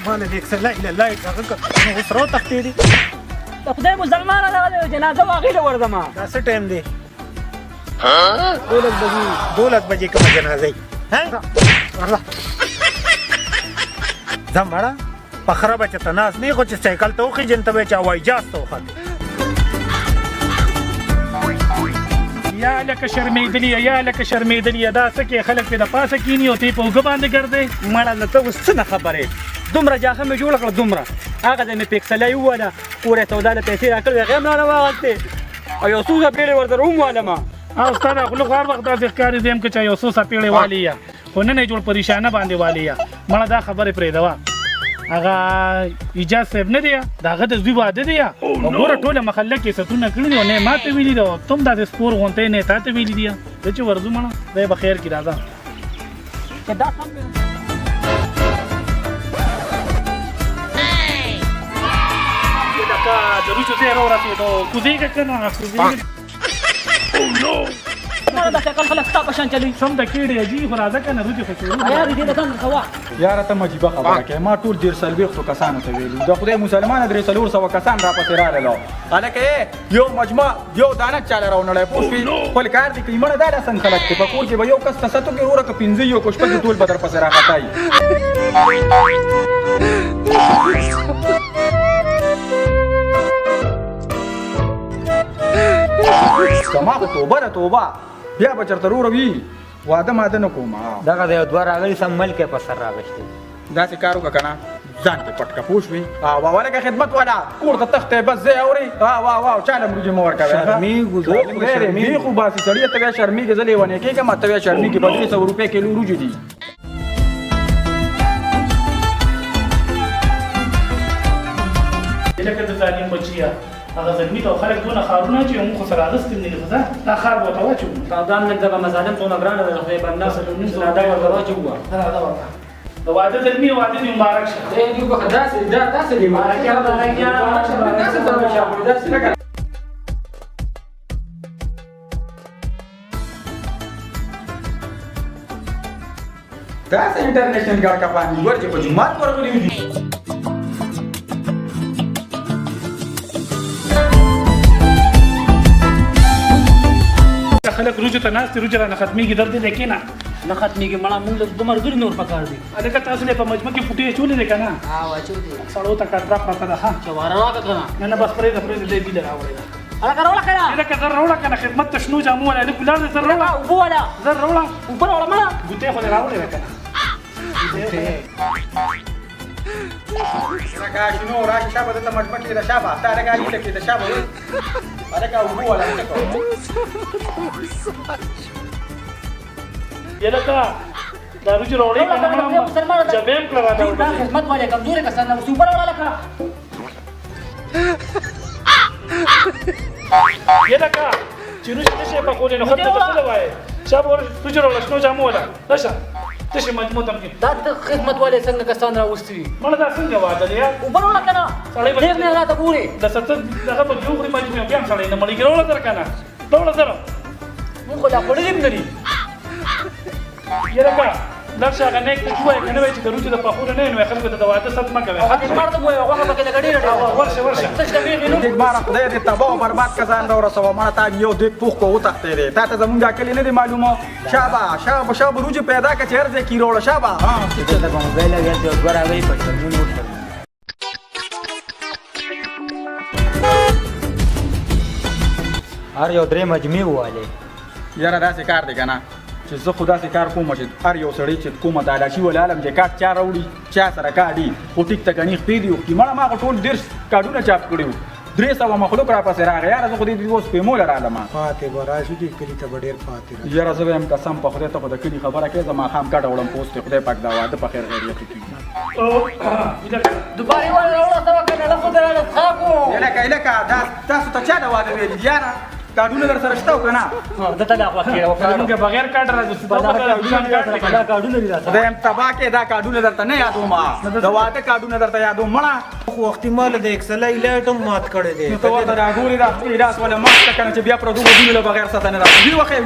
مال دې اکسل لا اله الا الله نو سره تختې دي د خدای مسلمانه دغه جنازه واغې له ورځم دا څه ټایم دی 12 بجې کومه جنازه ای ها ورلا زمړه په خرابه چې تناس نه خو چې سایکل ته وخی جن ته چا وای جاست ته وخت یا لکه شرمېدلی دا څه کې خلک په د پاسه کینی او تی په وګ باندې ګرځي مړه نه ته اوس څه نه خبرې دومره جاخه مې جوړه کړه دومره هغه د مې پیکسلای وواله کورې سودا له پیسې راکړې هغه هم نه واغستې او یو څو پیړې ورته رومواله ما او ستاره خو هر وخت داسې ښکاري دیم که چا یو څو پیړې والی یا خو نن یې جوړ پریشانه باندې والی یا مړه دا خبرې پرېږدوه هغه ایجاز صاحب نه دی د هغه د زوی واده دی وګوره ټوله محله کې ستونه کړي دي او نه ما ته ویلي دي تم داسې سپور غونتی نه تا ته ویلي دي زه چې ورځو مړه دی به خیر کړي راځه چې دا سم لکه د روچو ځای راورسېدو کوزېږه که نه کوزېږه مړه د سایکل خلک ستا په شان چلوي سم د کېډې اجي خو راځه که نه روچو خو یار دې د ځان خوا یاره ته مجیبه خبره کوې ما ټول 440 کسانو ته ویلي د خدای مسلمانه 300 کسان راپسې راغلل هلکه یو مجمع یو دانه چاله راونړی پوه شوې خپل کار دې کوي مړه دا ډېر خلک دي په کور کې به یو کس ته ستو کې وروره که 15 یو که شپږ ټول به درپسې راخطایي زما خو توبه ده توبه بیا به چېرته وروره وي واده ماده نه کوم دغه د یو دوه راغلي سم ملک یې په سر راغشتي داسې کار وکړه که نه ځان کې پټ کړه پوه شوې ولکه خدمت والا کور ته تښتې بس ځای اورې وا چاله مروجې مه ورکوې مې خو باسي سړي ته بیا شرمېږي زه لیونی کېږم ته بیا شرمېږي به 300 روپۍ کیلو وروجې دي لکه د ظالم بچیا هغه زلمي ته خلک دونه خارونه چې موږ خو سره اغستې نه دي خو دا خار به ورته واچوو سودان مې دغه مظالم څونه ګرانه ده خدای بنده دا ورته واچوو د واده زلمي واده دې مبارک شه دې په داسې دی داسې انټرنیشنل ګاډ کپانې ورچې په جومات ورغلي دي خلک روجو ته ناست دي روجه رانه ختمېږي درد دی کېنه نه ختمېږي مړه موږ د ملګري نور پکار دي هلکه تاسو یې په مجمع کې فوټې اچولې دی که نه سړو ته کټرا پرته ده ښه چواره راکړه که نه نه بس پرېږده دی بیله راوړې ده هلکه راوړه که نه لکه زر راوړه که نه خدمت ته شنو جامو والا هلک ولاړ دی زر راوړه اوبه والا زر راوړه اوبه راوړه مړه ګوتې خو دې راوړې ده که نه لکه شنو راشي شابه دلته مجمع کې ده شابه تا هلکه هلته کې ده شابه هلکه اوبه والا لکه دا روجې راوړې که نه جبې هم کړه رانه دا خدمت والے کمزورې کسان نه اوبه راوړه لکه لکه چې روجې نه شي پخولې نو خدمت ته څه له وایې شابه روجې راوړه شنو جامو والا راشه تشه مجموع تم کې دا د خدمت والے څنګه کسان راوستي دي مړه دا څنګه واده دی یار اوبه راوړه که نه ډېر نه راته ګورې د 70 دغه به یو خوري مجموع بیا هم سړی نه مړېږي راوړه زر که نه راوړه زر موږ خو لا خوړلي هم نه دي لکه لږ هغه نیک ته ووایه که نه وایي چې د روجو د پخولو نه وي نو خلکو ته د واده ست مه کوئ مړ ته ووایه غوښه پکې لږه ډېره ورشه څه چې ویغې نو دیګ باره خدای دې تباه او برباد کسان راورسوه مړه تا یو دیګ پوخ کو وتښتېدې تا ته زمونږ دا کلي نه دي معلومه شابه روجې پیدا کړه چې هر ځای کې راوړه شابه چې ته د موبایل لګیا چې یو دوه راغلي په شرمون وشرمون هر یو درې مجمع ووالې یاره داسې کار دی که نه چې زه خو داسې کار کوم چې هر یو سړی چې کومه تالاشي ولالم چې کارت چا راوړي چا سره کاډي خو ټیک ته ګنې خپې دي وکړي مړه ما خو ټول 10 کارډونه چاپ کړي وو 300 مخلوق راپسې راغی یاره زه خو دې اوس پیموله رالم پاتې به راشي دې کلي ته به ډېر پاتې راشي یاره زه به یم قسم په خدای ته خو د کلي خبره کوې زه ماښام کډه وړم په اوس کې خدای پاک دا واده په خیر خیریت وکړي دوبارې ولې راوړه ته وکړه له خو دې ښه کو لکه تاسو ته چا د واده ویلي دي یاره کارډونه در سره شته او که نه دته دا خوا کېږه موږ بغیر کارډ راځو دا کارډونه دي خدای یم تباه کې دا کارډونه درته نه یادوم د واده کارډونه درته یادوم مړه خو وختي مال د اکسلای لایټ هم مات کړی دی ته ورته راګورې دا خپل راس ولا مات که نه چې بیا پردو ودونه له بغیر ساته نه راځي وي وخې